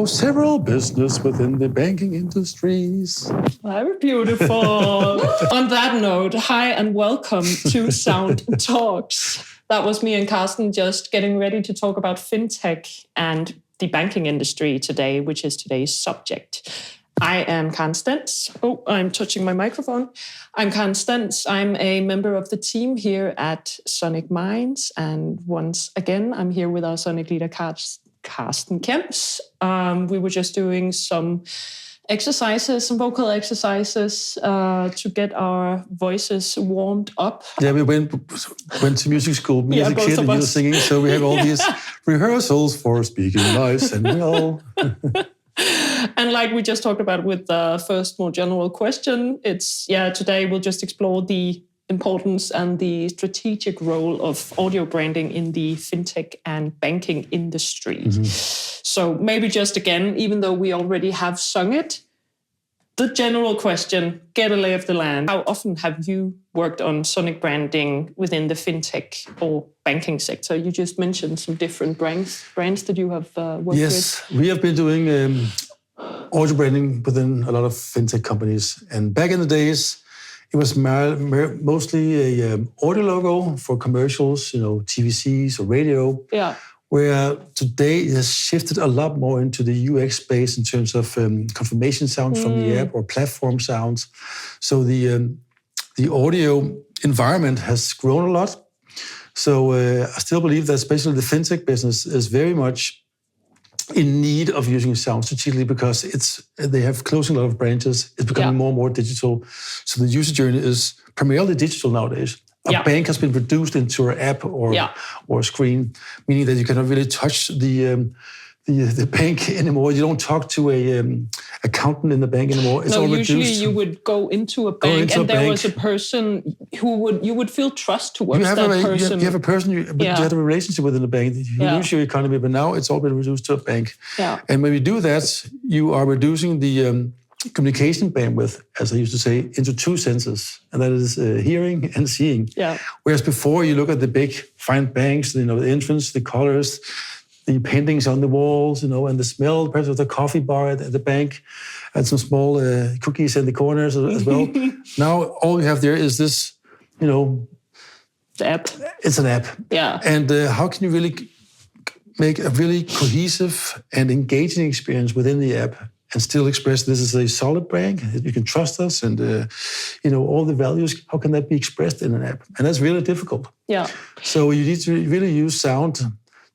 for several business within the banking industries. Very beautiful. On that note, hi and welcome to Sound Talks. That was me and Karsten just getting ready to talk about Fintech and the banking industry today, which is today's subject. I am Karsten Kempz. Oh, I'm touching my microphone. I'm Karsten Kempz. I'm a member of the team here at Sonic Minds. And once again, I'm here with our Sonic leader, Karsten Kempz. We were just doing some vocal exercises to get our voices warmed up. Yeah, we went to music school. Me as a kid and you were singing. So we have all these rehearsals for speaking nice and well. And like we just talked about with the first more general question, today we'll just explore the importance and the strategic role of audio branding in the fintech and banking industry. Mm-hmm. So maybe just again, even though we already have sung it, the general question, get a lay of the land. How often have you worked on sonic branding within the fintech or banking sector? You just mentioned some different brands that you have worked with. Yes, we have been doing audio branding within a lot of fintech companies. And back in the days, it was mostly a audio logo for commercials, TVCs or radio. Yeah. Where today it has shifted a lot more into the UX space in terms of confirmation sound from the app or platform sounds. So the audio environment has grown a lot. So I still believe that especially the fintech business is very much in need of using sound strategically because they have closing a lot of branches. It's becoming more and more digital. So the user journey is primarily digital nowadays. A bank has been reduced into an app or a screen, meaning that you cannot really touch the bank anymore. You don't talk to a accountant in the bank anymore. It's all reduced. Usually you would go into a bank and there was a person who you would feel trust towards that person. You have a person, you have a relationship with in the bank. You lose your economy, but now it's all been reduced to a bank. Yeah. And when you do that, you are reducing the communication bandwidth, as I used to say, into two senses, and that is hearing and seeing. Yeah. Whereas before, you look at the big fine banks, the entrance, the colors, the paintings on the walls, and the smell, perhaps of the coffee bar at the bank, and some small cookies in the corners as well. Now, all you have there is this, the app. It's an app. Yeah. And how can you really make a really cohesive and engaging experience within the app and still express this is a solid brand, you can trust us, and all the values, how can that be expressed in an app? And that's really difficult. Yeah. So you need to really use sound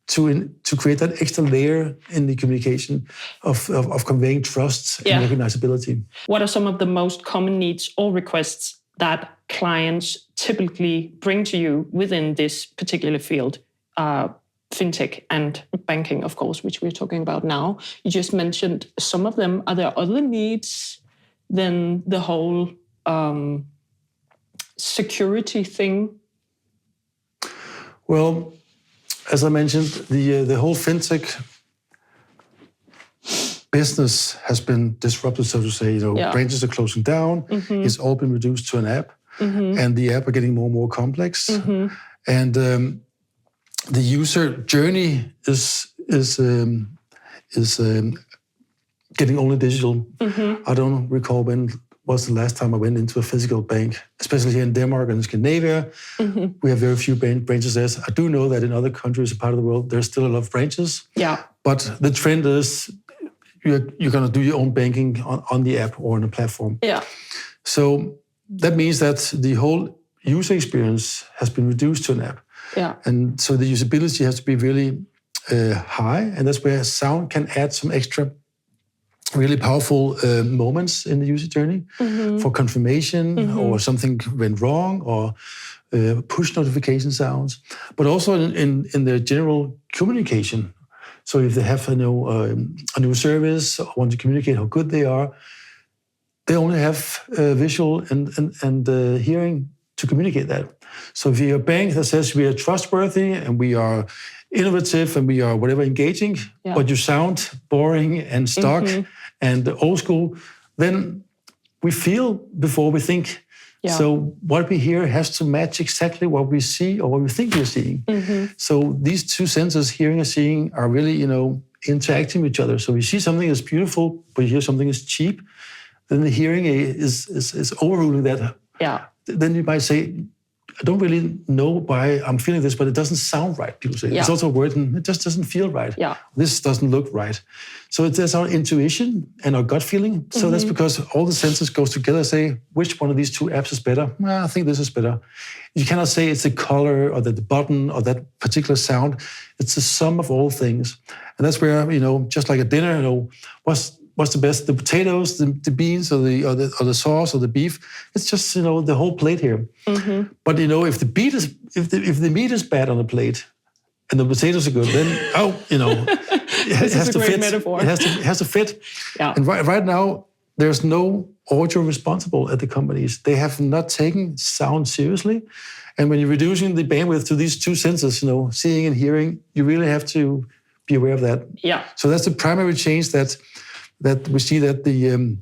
to create that extra layer in the communication of conveying trust and recognizability. What are some of the most common needs or requests that clients typically bring to you within this particular field? Fintech and banking, of course, which we're talking about now. You just mentioned some of them. Are there other needs than the whole security thing? Well, as I mentioned, the whole fintech business has been disrupted, so to say. Branches are closing down. Mm-hmm. It's all been reduced to an app, and the app are getting more and more complex. Mm-hmm. And the user journey is getting only digital. Mm-hmm. I don't recall when was the last time I went into a physical bank, especially here in Denmark and Scandinavia. Mm-hmm. We have very few branches there. I do know that in other countries, a part of the world, there's still a lot of branches. Yeah. But the trend is you're going to do your own banking on the app or on a platform. Yeah. So that means that the whole user experience has been reduced to an app. Yeah. And so the usability has to be really high, and that's where sound can add some extra really powerful moments in the user journey for confirmation or something went wrong or push notification sounds, but also in the general communication. So if they have a new service or want to communicate how good they are, they only have visual and hearing to communicate that. So if you're a bank that says we are trustworthy and we are innovative and we are whatever engaging, but you sound boring and stock and old school, then we feel before we think. Yeah. So what we hear has to match exactly what we see or what we think we're seeing. Mm-hmm. So these two senses, hearing and seeing, are really, interacting with each other. So we see something is beautiful, but you hear something is cheap, then the hearing aid is overruling that. Yeah. Then you might say, I don't really know why I'm feeling this, but it doesn't sound right, people say. It's also a word, and it just doesn't feel right. Yeah. This doesn't look right. So it's our intuition and our gut feeling. So that's because all the senses goes together, say, which one of these two apps is better? I think this is better. You cannot say it's the color or the button or that particular sound. It's the sum of all things. And that's where, just like a dinner, what's the best? The potatoes, the beans, or the sauce, or the beef. It's just the whole plate here. Mm-hmm. But if the meat is bad on the plate, and the potatoes are good, then it has to fit. Metaphor. It has to fit. Yeah. And right now there's no audio responsible at the companies. They have not taken sound seriously. And when you're reducing the bandwidth to these two senses, seeing and hearing, you really have to be aware of that. Yeah. So that's the primary change that we see, that the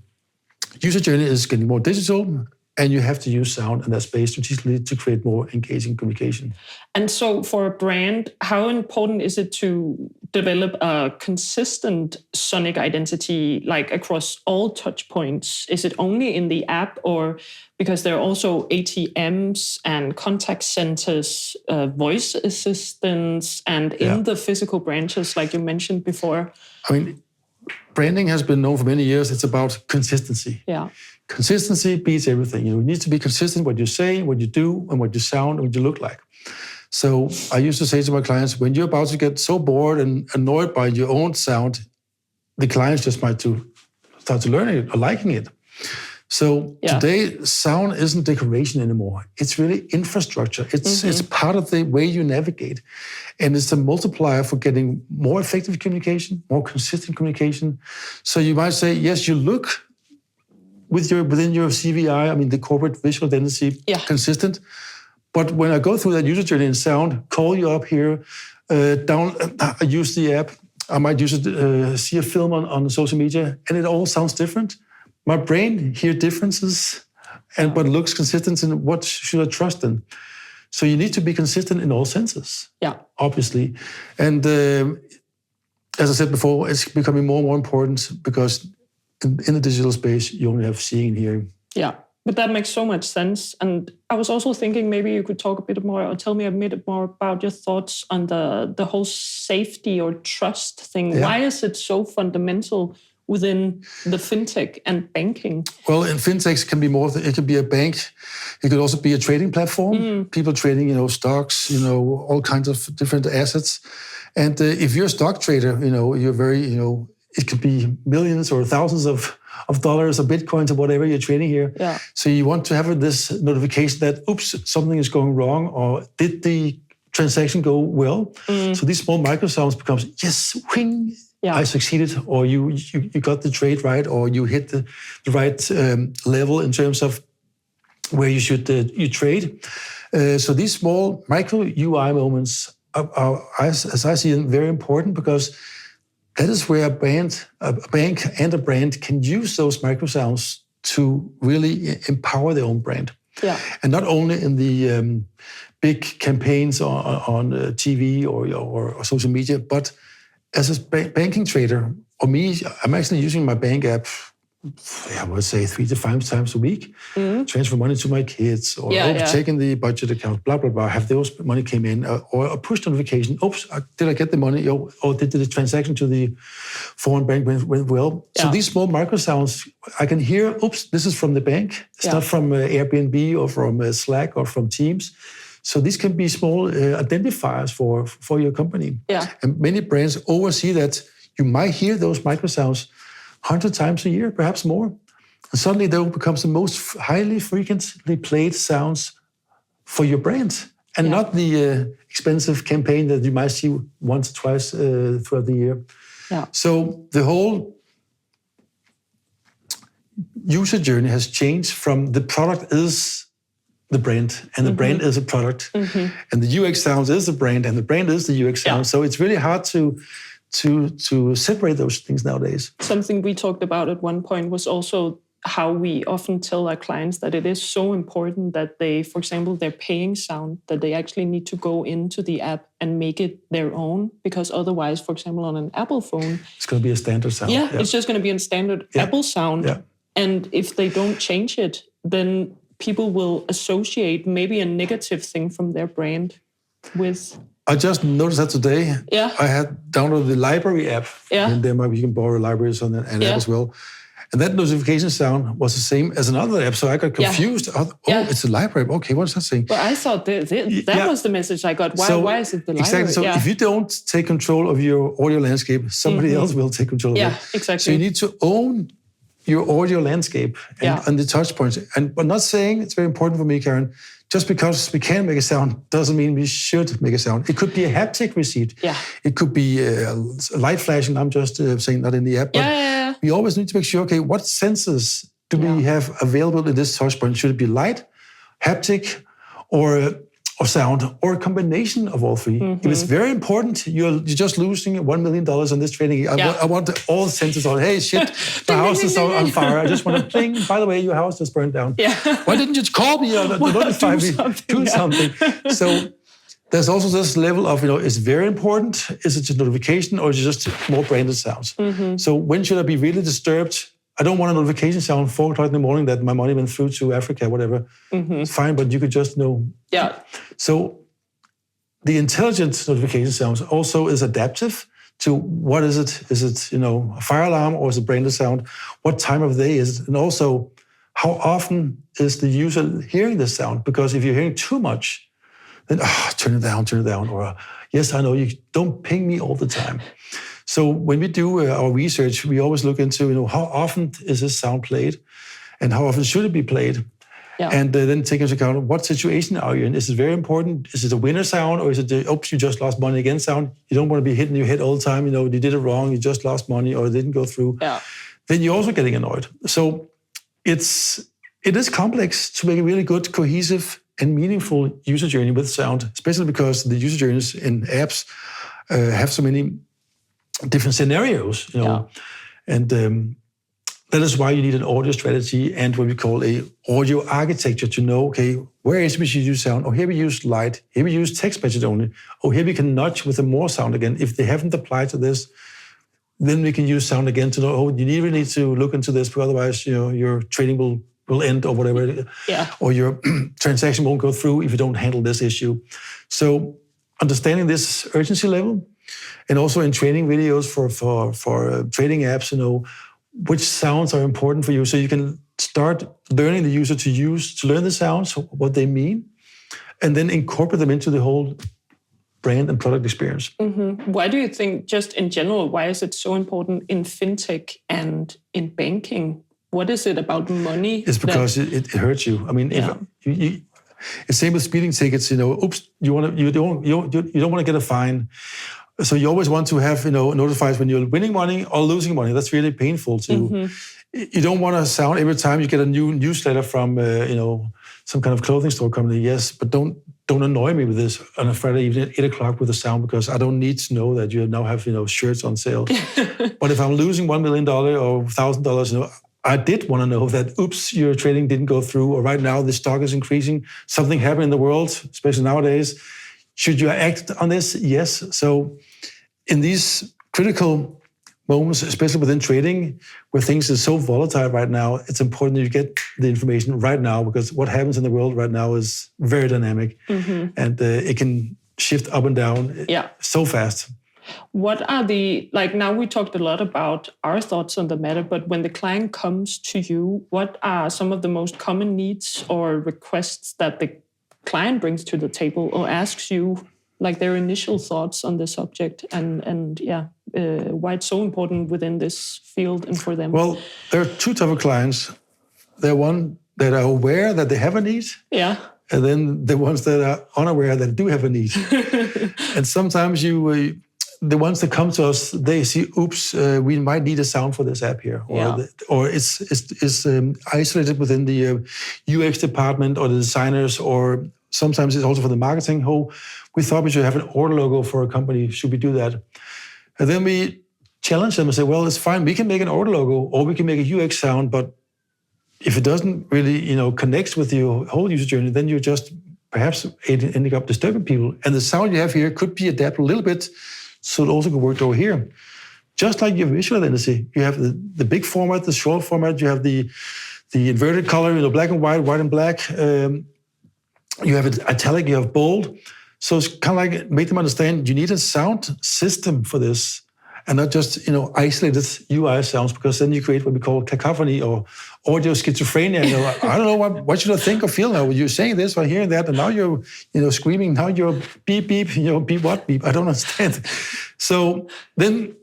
user journey is getting more digital, and you have to use sound and that space strategically to create more engaging communication. And so for a brand, how important is it to develop a consistent sonic identity, like across all touch points? Is it only in the app, or because there are also ATMs and contact centers, voice assistants, and in the physical branches, like you mentioned before? I mean, branding has been known for many years. It's about consistency. Yeah. Consistency beats everything. You need to be consistent what you say, what you do, and what you sound, and what you look like. So I used to say to my clients, when you're about to get so bored and annoyed by your own sound, the clients just might start to learn it or liking it. So today, sound isn't decoration anymore. It's really infrastructure. It's part of the way you navigate. And it's a multiplier for getting more effective communication, more consistent communication. So you might say, yes, you look within your CVI, the corporate visual identity, consistent. But when I go through that user journey in sound, call you up here, I use the app, I might use it, see a film on social media, and it all sounds different. My brain hears differences, but looks consistent in what should I trust in. So you need to be consistent in all senses, obviously. And as I said before, it's becoming more and more important because in the digital space, you only have seeing and hearing. Yeah, but that makes so much sense. And I was also thinking maybe you could talk a bit more or tell me a bit more about your thoughts on the whole safety or trust thing. Yeah. Why is it so fundamental within the fintech and banking? Well, in fintechs can be more. It could be a bank. It could also be a trading platform. People trading, stocks, all kinds of different assets. And if you're a stock trader, you're very, it could be millions or thousands of dollars or bitcoins or whatever you're trading here. Yeah. So you want to have this notification that, oops, something is going wrong, or did the transaction go well? So these small microsounds becomes, yes, whing, I succeeded, or you got the trade right, or you hit the right level in terms of where you should you trade. So these small micro UI moments are, as I see them, very important, because that is where a bank and a brand can use those microsounds to really empower their own brand. Yeah. And not only in the big campaigns on TV or social media, but as a banking trader, or me, I'm actually using my bank app, I would say 3 to 5 times a week, transfer money to my kids, or checking the budget account, blah, blah, blah, have those money came in, or a push notification, oops, did I get the money, or did the transaction to the foreign bank went well? Yeah. So these small microsounds, I can hear, oops, this is from the bank. It's not from Airbnb or from Slack or from Teams. So these can be small identifiers for your company. Yeah. And many brands oversee that you might hear those microsounds 100 times a year, perhaps more. And suddenly they will become the most highly frequently played sounds for your brand, and not the expensive campaign that you might see once or twice throughout the year. Yeah. So the whole user journey has changed from the product is the brand, and the brand is a product, and the UX sounds is the brand, and the brand is the UX sound. So it's really hard to separate those things nowadays. Something we talked about at one point was also how we often tell our clients that it is so important that they, for example, their paying sound, that they actually need to go into the app and make it their own, because otherwise, for example, on an Apple phone, it's going to be a standard sound. Yeah, it's just going to be a standard Apple sound. Yeah. And if they don't change it, then people will associate maybe a negative thing from their brand with... I just noticed that today. Yeah. I had downloaded the library app. Yeah. In Denmark, you can borrow libraries on an app as well. And that notification sound was the same as another app, so I got confused. It's a library. Okay, what is that saying? Well, I thought that was the message I got. Why is it the library? Exactly. So if you don't take control of your audio landscape, somebody else will take control of it. Yeah, exactly. So you need to own your audio landscape and the touch points. But not saying, it's very important for me, Karen, just because we can make a sound doesn't mean we should make a sound. It could be a haptic receipt. Yeah. It could be light flashing. I'm just saying that in the app. But we always need to make sure, okay, what sensors do we have available in this touch point? Should it be light, haptic, or sound, or a combination of all three? If it's very important, you're just losing $1 million on this training. I want all the sensors on. Hey, shit, my house is on fire. I just want to pling. By the way, your house just burned down. Yeah. Why didn't you call me or notify me? Do something. So there's also this level of, it's very important. Is it just notification or is it just more branded sounds? So when should I be really disturbed? I don't want a notification sound 4 o'clock in the morning that my money went through to Africa, whatever. It's fine, but you could just know. Yeah. So the intelligent notification sounds also is adaptive to what is it? Is it, a fire alarm or is it branded sound? What time of day is it? And also, how often is the user hearing this sound? Because if you're hearing too much, then turn it down. Or, yes, I know, you don't ping me all the time. So when we do our research, we always look into, how often is this sound played and how often should it be played? Yeah. And then take into account what situation are you in. Is it very important? Is it a winner sound or is it the, oops, you just lost money again sound? You don't want to be hitting your head all the time. You did it wrong. You just lost money or it didn't go through. Yeah. Then you're also getting annoyed. So it is complex to make a really good, cohesive and meaningful user journey with sound, especially because the user journeys in apps have so many different scenarios, and that is why you need an audio strategy and what we call a audio architecture to know, okay, where is we should use sound? Oh, here we use light. Here we use text message only. Oh, here we can nudge with a more sound again. If they haven't applied to this, then we can use sound again to know, oh, you really need to look into this, because otherwise, your trading will end or whatever. Yeah. Or your transaction won't go through if you don't handle this issue. So understanding this urgency level, and also in training videos for trading apps, which sounds are important for you. So you can start learning the user to learn the sounds, what they mean, and then incorporate them into the whole brand and product experience. Why do you think, just in general, why is it so important in fintech and in banking? What is it about money? It's because it hurts you. I mean, if it's same with speeding tickets. Oops, you don't want to get a fine. So you always want to have, notified when you're winning money or losing money. That's really painful too. You don't want to sound every time you get a new newsletter from, some kind of clothing store company. Yes, but don't annoy me with this on a Friday evening at 8 o'clock with a sound, because I don't need to know that you now have, shirts on sale. But if I'm losing $1 million or $1,000, I did want to know that, oops, your trading didn't go through, or right now the stock is increasing. Something happened in the world, especially nowadays. Should you act on this? Yes. So in these critical moments, especially within trading, where things are so volatile right now, it's important that you get the information right now, because what happens in the world right now is very dynamic, and it can shift up and down so fast. What are now we talked a lot about our thoughts on the matter, but when the client comes to you, what are some of the most common needs or requests that the client brings to the table or asks you, like their initial thoughts on the subject and why it's so important within this field and for them? Well, there are two types of clients. There are one that are aware that they have a need. Yeah. And then the ones that are unaware that do have a need. And sometimes the ones that come to us, they see, oops, we might need a sound for this app here. Or it's isolated within the UX department or the designers, or sometimes it's also for the marketing. Oh, we thought we should have an order logo for a company. Should we do that? And then we challenge them and say, well, it's fine. We can make an order logo or we can make a UX sound, but if it doesn't really, connect with your whole user journey, then you're just perhaps ending up disturbing people. And the sound you have here could be adapted a little bit so it also could work over here. Just like your visual identity, you have the big format, the short format, you have the inverted color, black and white, white and black. You have it italic, you have bold. So it's kind of like make them understand you need a sound system for this, and not just isolated UI sounds, because then you create what we call cacophony or audio schizophrenia. I don't know what should I think or feel now. You're saying this or hearing that, and now you're screaming. Now you're beep beep. Beep what beep? I don't understand. So then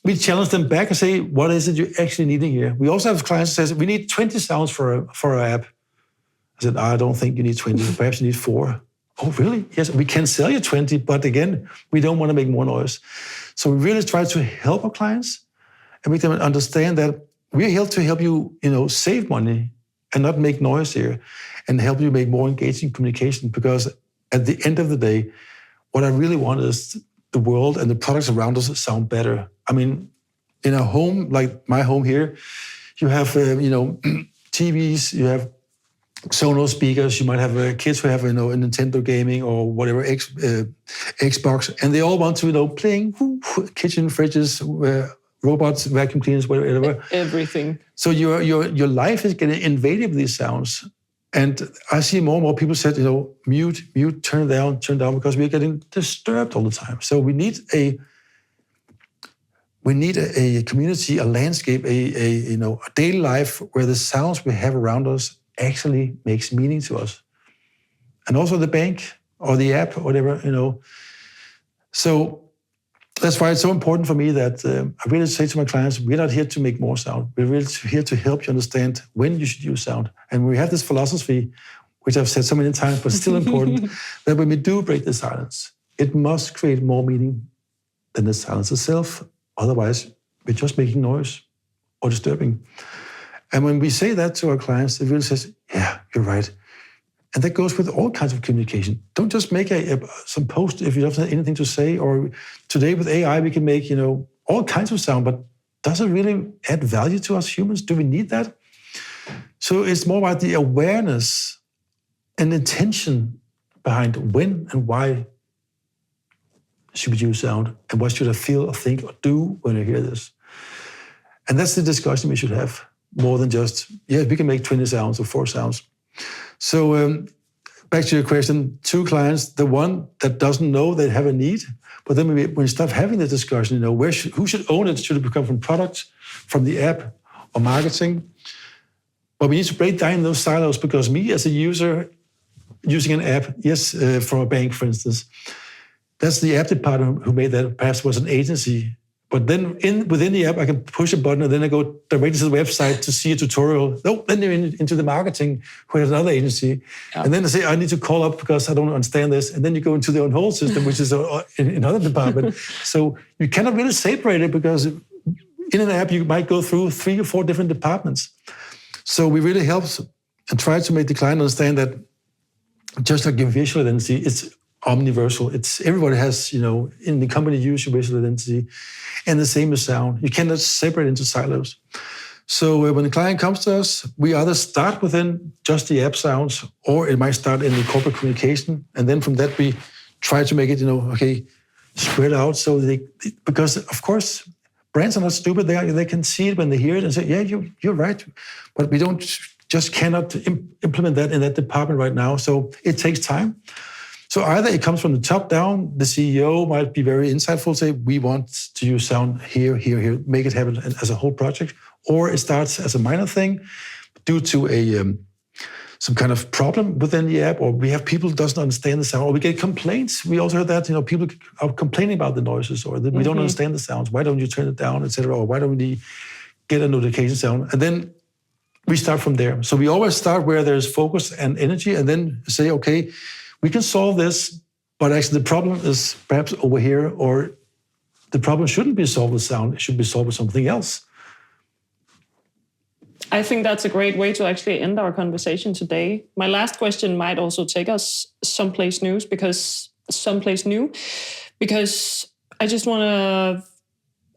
we challenge them back and say, what is it you're actually needing here? We also have clients that says we need 20 sounds for our app. I said, I don't think you need 20. Perhaps you need 4. Oh, really? Yes, we can sell you 20, but again, we don't want to make more noise. So we really try to help our clients and make them understand that we're here to help you, save money and not make noise here, and help you make more engaging communication. Because at the end of the day, what I really want is the world and the products around us sound better. I mean, in a home like my home here, you have, TVs, you have Sonos speakers, you might have kids who have, a Nintendo gaming or whatever, Xbox, and they all want to, playing kitchen fridges, robots, vacuum cleaners, whatever. Everything. So your life is getting invaded with these sounds. And I see more and more people said, mute, turn down, because we're getting disturbed all the time. So we need a community, a landscape, a daily life where the sounds we have around us actually makes meaning to us. And also the bank or the app or whatever, So that's why it's so important for me that I really say to my clients, we're not here to make more sound. We're really here to help you understand when you should use sound. And we have this philosophy, which I've said so many times, but still important, that when we do break the silence, it must create more meaning than the silence itself. Otherwise, we're just making noise or disturbing. And when we say that to our clients, it really says, yeah, you're right. And that goes with all kinds of communication. Don't just make some post if you don't have anything to say. Or today with AI, we can make, all kinds of sound, but does it really add value to us humans? Do we need that? So it's more about the awareness and intention behind when and why should we use sound, and what should I feel or think or do when I hear this? And that's the discussion we should have. More than just, we can make 20 sounds or 4 sounds. So back to your question, 2 clients, the one that doesn't know they have a need, but then when we start having the discussion, who should own it? Should it become from product, from the app, or marketing? But we need to break down those silos, because me as a user using an app, from a bank, for instance, that's the app department who made that, perhaps was an agency. But then within the app, I can push a button and then I go directly to the website to see a tutorial. Then they're into the marketing, who has another agency. Yeah. And then they say, I need to call up because I don't understand this. And then you go into the on-hold system, which is in another department. So you cannot really separate it, because in an app, you might go through 3 or 4 different departments. So we really help and try to make the client understand that just like your visual identity, it's omniversal. It's everybody has, in the company use your visual identity, and the same as sound. You cannot separate into silos. So when the client comes to us, we either start within just the app sounds, or it might start in the corporate communication, and then from that we try to make it, spread out. So because of course brands are not stupid. They can see it when they hear it and say, yeah, you're right, but we cannot implement that in that department right now. So it takes time. So either it comes from the top down, the CEO might be very insightful, say, we want to use sound here, make it happen as a whole project, or it starts as a minor thing due to some kind of problem within the app, or we have people who doesn't understand the sound, or we get complaints. We also heard that, people are complaining about the noises, or that we don't understand the sounds. Why don't you turn it down, etc., or why don't we get a notification sound? And then we start from there. So we always start where there's focus and energy, and then say, okay, we can solve this, but actually the problem is perhaps over here, or the problem shouldn't be solved with sound, it should be solved with something else. I think that's a great way to actually end our conversation today. My last question might also take us someplace new, because I just want to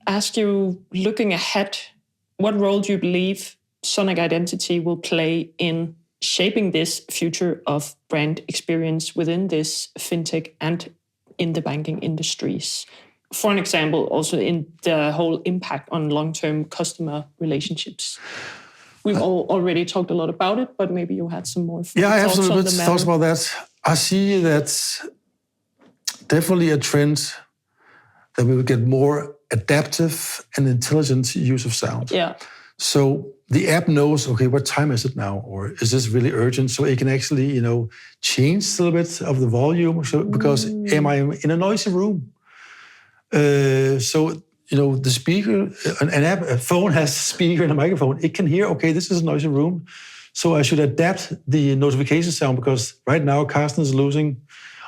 ask you, looking ahead, what role do you believe sonic identity will play in shaping this future of brand experience within this fintech and in the banking industries? For an example, also in the whole impact on long-term customer relationships. We've already talked a lot about it, but maybe you had some more thoughts on the matter. Yeah, I have some thoughts about that. I see that's definitely a trend that we will get more adaptive and intelligent use of sound. Yeah. So the app knows, okay, what time is it now? Or is this really urgent? So it can actually, change a little bit of the volume. So, because am I in a noisy room? The speaker, a phone has a speaker and a microphone. It can hear, okay, this is a noisy room. So I should adapt the notification sound because right now Karsten is losing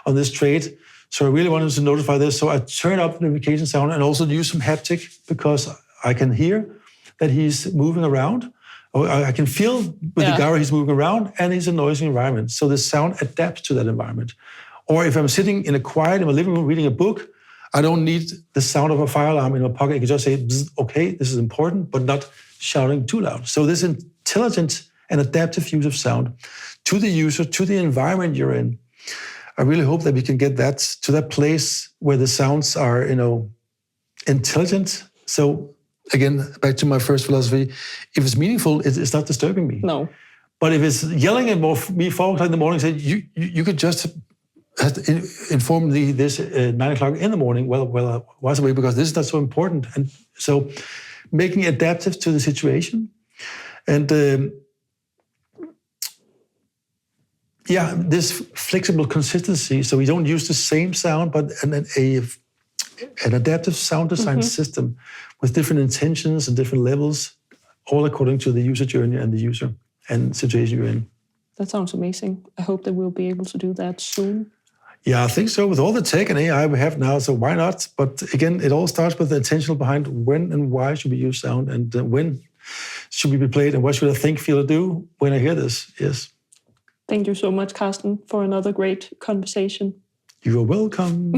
on this trade. So I really wanted to notify this. So I turn up the notification sound and also use some haptic because I can hear that he's moving around. Or I can feel with the gyro he's moving around and it's a noisy environment. So the sound adapts to that environment. Or if I'm sitting in a quiet in my living room reading a book, I don't need the sound of a fire alarm in my pocket. I can just say, okay, this is important, but not shouting too loud. So this intelligent and adaptive use of sound to the user, to the environment you're in. I really hope that we can get that to that place where the sounds are, intelligent. So again, back to my first philosophy, if it's meaningful, it's not disturbing me. No. But if it's yelling at me 4 o'clock in the morning, say, you could just inform me this 9 o'clock in the morning, well, I was away because this is not so important. And so making it adaptive to the situation. And this flexible consistency. So we don't use the same sound, but an adaptive sound design system with different intentions and different levels, all according to the user journey and the user and situation you're in. That sounds amazing. I hope that we'll be able to do that soon. Yeah, I think so. With all the tech and AI we have now, so why not? But again, it all starts with the intention behind when and why should we use sound and when should we be played and what should I think, feel, or do when I hear this? Yes. Thank you so much, Karsten, for another great conversation. You are welcome.